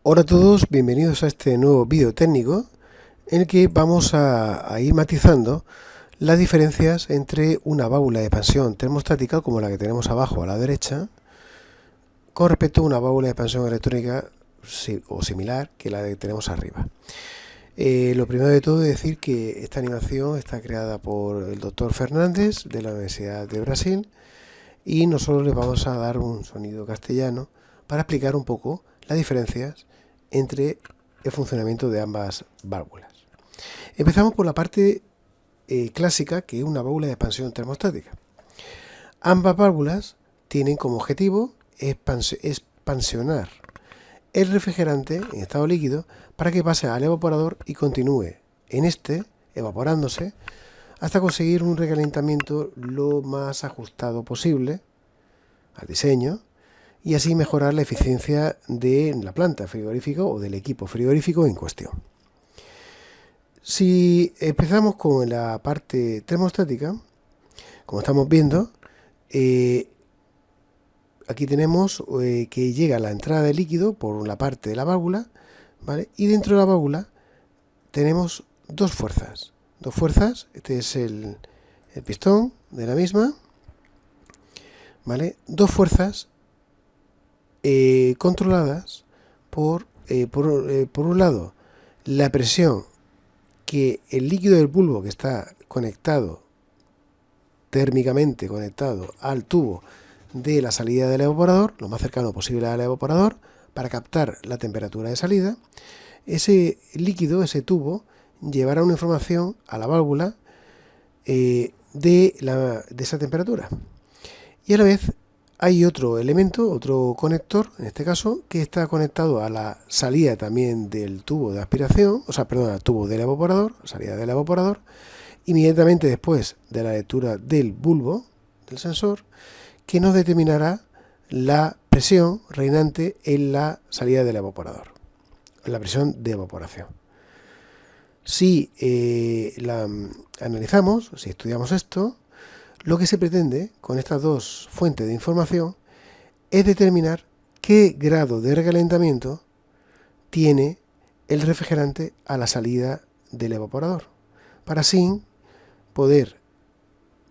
Hola a todos, bienvenidos a este nuevo vídeo técnico en el que vamos a ir matizando las diferencias entre una válvula de expansión termostática como la que tenemos abajo a la derecha con respecto a una válvula de expansión electrónica o similar que la que tenemos arriba. Lo primero de todo es decir que esta animación está creada por el doctor Fernández de la Universidad de Brasil y nosotros les vamos a dar un sonido castellano para explicar un poco las diferencias entre el funcionamiento de ambas válvulas. Empezamos por la parte clásica, que es una válvula de expansión termostática. Ambas válvulas tienen como objetivo expansionar el refrigerante en estado líquido para que pase al evaporador y continúe en este, evaporándose, hasta conseguir un recalentamiento lo más ajustado posible al diseño y así mejorar la eficiencia de la planta frigorífica o del equipo frigorífico en cuestión. Si empezamos con la parte termostática, como estamos viendo, aquí tenemos que llega la entrada de líquido por la parte de la válvula, ¿vale? Y dentro de la válvula tenemos dos fuerzas. Este es el pistón de la misma, ¿vale? Dos fuerzas controladas por un lado, la presión que el líquido del bulbo que está conectado, térmicamente conectado al tubo de la salida del evaporador, lo más cercano posible al evaporador, para captar la temperatura de salida. Ese líquido, ese tubo, llevará una información a la válvula de esa temperatura. Y a la vez hay otro elemento, otro conector, en este caso, que está conectado a la salida también del tubo de aspiración, al tubo del evaporador, salida del evaporador, inmediatamente después de la lectura del bulbo, del sensor, que nos determinará la presión reinante en la salida del evaporador, la presión de evaporación. Si la analizamos, si estudiamos esto, lo que se pretende con estas dos fuentes de información es determinar qué grado de recalentamiento tiene el refrigerante a la salida del evaporador, para así poder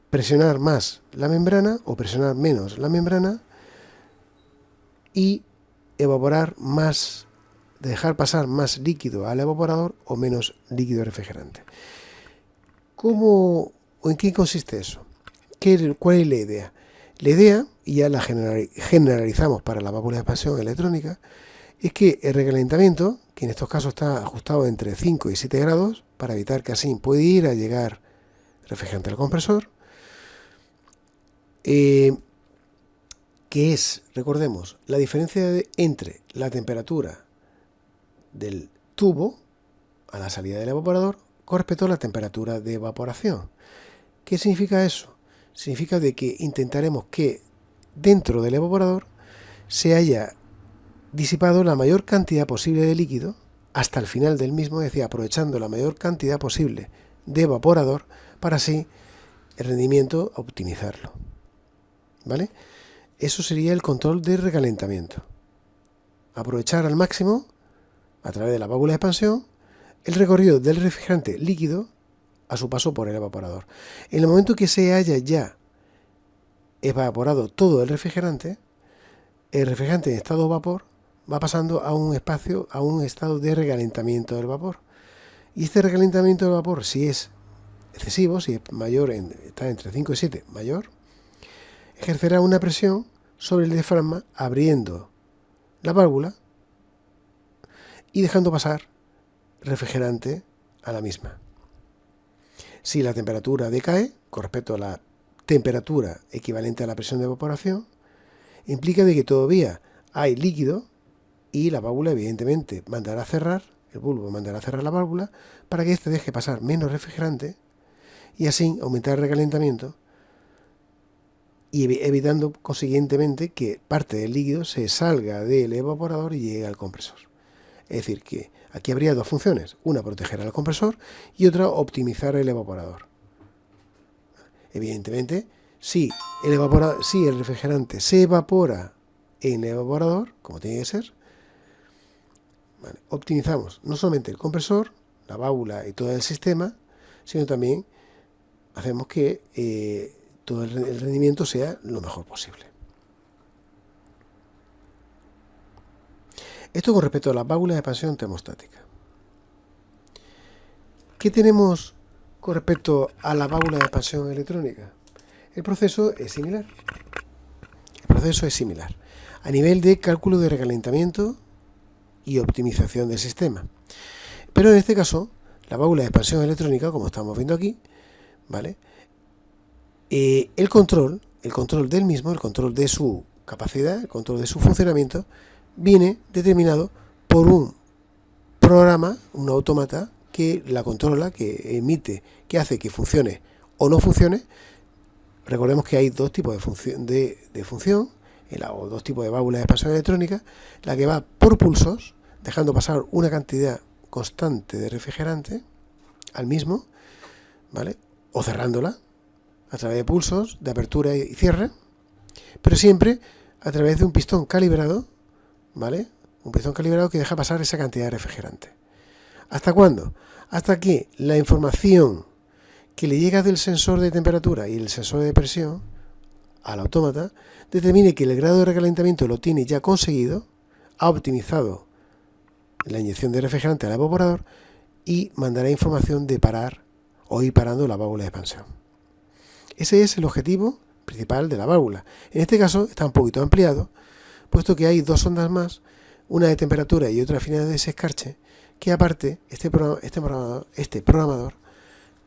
presionar más la membrana o presionar menos la membrana y evaporar más, dejar pasar más líquido al evaporador o menos líquido refrigerante. ¿Cómo o en qué consiste eso? ¿Cuál es la idea? La idea, y ya la generalizamos para la válvula de expansión electrónica, es que el recalentamiento, que en estos casos está ajustado entre 5 y 7 grados, para evitar que así pueda ir a llegar refrigerante al compresor, que es, recordemos, la diferencia entre la temperatura del tubo a la salida del evaporador con respecto a la temperatura de evaporación. ¿Qué significa eso? Significa de que intentaremos que dentro del evaporador se haya disipado la mayor cantidad posible de líquido hasta el final del mismo, es decir, aprovechando la mayor cantidad posible de evaporador para así el rendimiento optimizarlo. ¿Vale? Eso sería el control de recalentamiento. Aprovechar al máximo, a través de la válvula de expansión, el recorrido del refrigerante líquido a su paso por el evaporador. En el momento que se haya ya evaporado todo el refrigerante en estado vapor va pasando a un estado de recalentamiento del vapor. Y este recalentamiento del vapor, si es excesivo, si es mayor, está entre 5 y 7 mayor, ejercerá una presión sobre el diafragma abriendo la válvula y dejando pasar refrigerante a la misma. Si la temperatura decae con respecto a la temperatura equivalente a la presión de evaporación, implica de que todavía hay líquido y la válvula evidentemente mandará a cerrar, el bulbo mandará a cerrar la válvula para que éste deje pasar menos refrigerante y así aumentar el recalentamiento y evitando consiguientemente que parte del líquido se salga del evaporador y llegue al compresor. Es decir, que aquí habría dos funciones, una proteger al compresor y otra optimizar el evaporador. Evidentemente, si el refrigerante se evapora en el evaporador, como tiene que ser, ¿vale? Optimizamos no solamente el compresor, la válvula y todo el sistema, sino también hacemos que todo el rendimiento sea lo mejor posible. Esto con respecto a las válvulas de expansión termostática. ¿Qué tenemos con respecto a la válvula de expansión electrónica? El proceso es similar. A nivel de cálculo de recalentamiento y optimización del sistema. Pero en este caso, la válvula de expansión electrónica, como estamos viendo aquí, ¿vale? El control del mismo, el control de su capacidad, el control de su funcionamiento, viene determinado por un programa, un autómata que la controla, que emite, que hace que funcione o no funcione. Recordemos que hay dos tipos de función, o dos tipos de válvulas de expansión electrónica, la que va por pulsos, dejando pasar una cantidad constante de refrigerante al mismo, ¿vale? O cerrándola a través de pulsos de apertura y cierre, pero siempre a través de un pistón calibrado, ¿vale? Un pistón calibrado que deja pasar esa cantidad de refrigerante. ¿Hasta cuándo? Hasta que la información que le llega del sensor de temperatura y el sensor de presión al autómata determine que el grado de recalentamiento lo tiene ya conseguido, ha optimizado la inyección de refrigerante al evaporador y mandará información de parar o ir parando la válvula de expansión. Ese es el objetivo principal de la válvula. En este caso está un poquito ampliado, puesto que hay dos ondas más, una de temperatura y otra final de ese escarche, que aparte este programador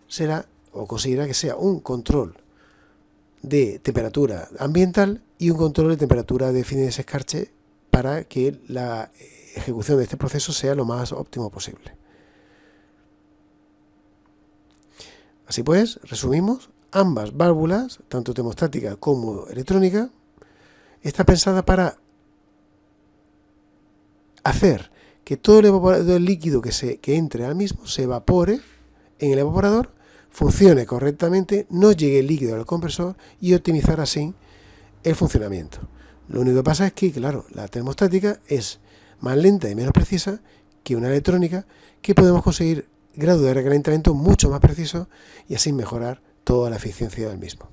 será o conseguirá que sea un control de temperatura ambiental y un control de temperatura de fin de ese escarche para que la ejecución de este proceso sea lo más óptimo posible. Así pues, resumimos, ambas válvulas, tanto termostática como electrónica, está pensada para hacer que todo el líquido que entre al mismo se evapore en el evaporador, funcione correctamente, no llegue el líquido al compresor y optimizar así el funcionamiento. Lo único que pasa es que, claro, la termostática es más lenta y menos precisa que una electrónica, que podemos conseguir grados de recalentamiento mucho más precisos y así mejorar toda la eficiencia del mismo.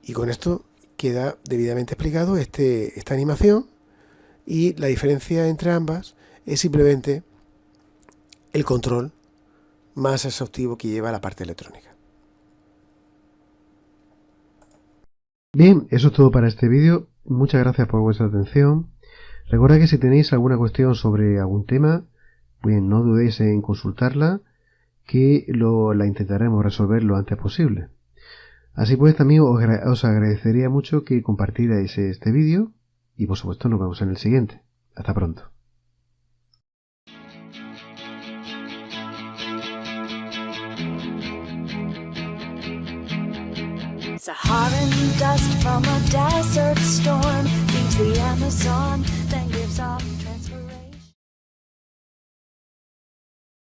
Y con esto queda debidamente explicado esta animación, y la diferencia entre ambas es simplemente el control más exhaustivo que lleva la parte electrónica. Bien, eso es todo para este vídeo. Muchas gracias por vuestra atención. Recordad que si tenéis alguna cuestión sobre algún tema, pues no dudéis en consultarla, que la intentaremos resolver lo antes posible. Así pues, también os agradecería mucho que compartierais este vídeo y por supuesto nos vemos en el siguiente. Hasta pronto. Saharan dust from a desert storm leaves the Amazon, then gives off